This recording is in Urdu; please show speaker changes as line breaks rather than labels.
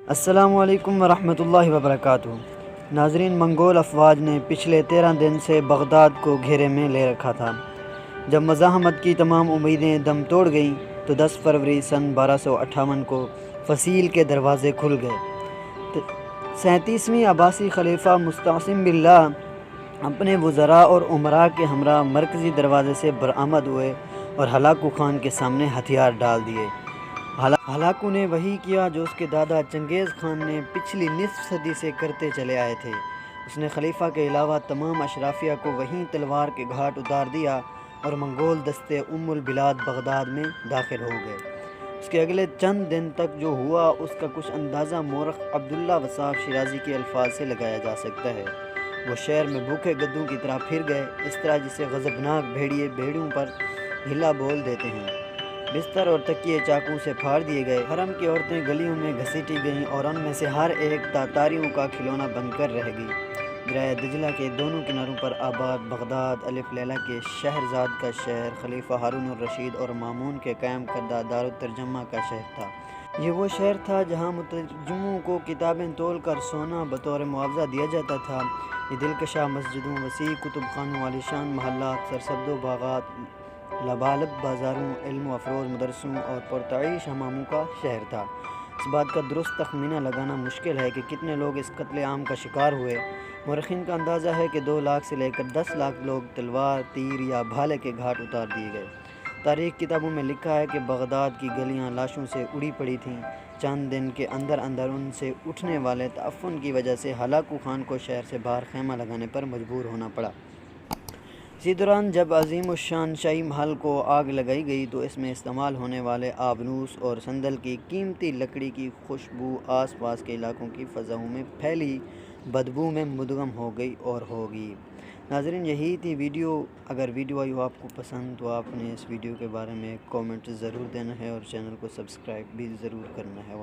السلام علیکم ورحمۃ اللہ وبرکاتہ۔ ناظرین، منگول افواج نے پچھلے 13 دن سے بغداد کو گھیرے میں لے رکھا تھا۔ جب مزاحمت کی تمام امیدیں دم توڑ گئیں تو 10 فروری سن 1258 کو فصیل کے دروازے کھل گئے۔ 37ویں عباسی خلیفہ مستعصم باللہ اپنے وزراء اور امراء کے ہمراہ مرکزی دروازے سے برآمد ہوئے اور ہلاکو خان کے سامنے ہتھیار ڈال دیے۔ ہلاکو نے وہی کیا جو اس کے دادا چنگیز خان نے پچھلی نصف صدی سے کرتے چلے آئے تھے۔ اس نے خلیفہ کے علاوہ تمام اشرافیہ کو وہیں تلوار کے گھاٹ اتار دیا اور منگول دستے البلاد بغداد میں داخل ہو گئے۔ اس کے اگلے چند دن تک جو ہوا اس کا کچھ اندازہ مورخ عبداللہ وصاف شیرازی کے الفاظ سے لگایا جا سکتا ہے۔ وہ شہر میں بھوکے گدوں کی طرح پھر گئے، اس طرح جسے غضبناک بھیڑیے بھیڑوں پر ہلا بول دیتے ہیں۔ بستر اور تکیے چاقو سے پھاڑ دیے گئے، حرم کی عورتیں گلیوں میں گھسیٹی گئیں اور ان میں سے ہر ایک تاتاریوں کا کھلونا بن کر رہ گئی۔ دریائے دجلہ کے دونوں کناروں پر آباد بغداد الف لیلہ کے شہرزاد کا شہر، خلیفہ ہارون الرشید اور مامون کے قائم کردہ دارالترجمہ کا شہر تھا۔ یہ وہ شہر تھا جہاں مترجموں کو کتابیں تول کر سونا بطور معاوضہ دیا جاتا تھا۔ یہ دلکشا مسجدوں، وسیع کتب خانوں، عالیشان محلات، سرسبز و باغات، لبالب بازاروں، علم و افروز مدرسوں اور پرتعیش حماموں کا شہر تھا۔ اس بات کا درست تخمینہ لگانا مشکل ہے کہ کتنے لوگ اس قتل عام کا شکار ہوئے۔ مورخین کا اندازہ ہے کہ 2 لاکھ سے لے کر 10 لاکھ لوگ تلوار، تیر یا بھالے کے گھاٹ اتار دیے گئے۔ تاریخ کتابوں میں لکھا ہے کہ بغداد کی گلیاں لاشوں سے اڑی پڑی تھیں۔ چند دن کے اندر ان سے اٹھنے والے تعفن کی وجہ سے ہلاکو خان کو شہر سے باہر خیمہ لگانے پر مجبور ہونا پڑا۔ اسی دوران جب عظیم الشان شاہی محل کو آگ لگائی گئی تو اس میں استعمال ہونے والے آبنوس اور سندل کی قیمتی لکڑی کی خوشبو آس پاس کے علاقوں کی فضاؤں میں پھیلی بدبو میں مدغم ہو گئی اور ہوگی۔ ناظرین، یہی تھی ویڈیو۔ اگر ویڈیو آئی ہو آپ کو پسند تو آپ نے اس ویڈیو کے بارے میں کومنٹ ضرور دینا ہے اور چینل کو سبسکرائب بھی ضرور کرنا ہے۔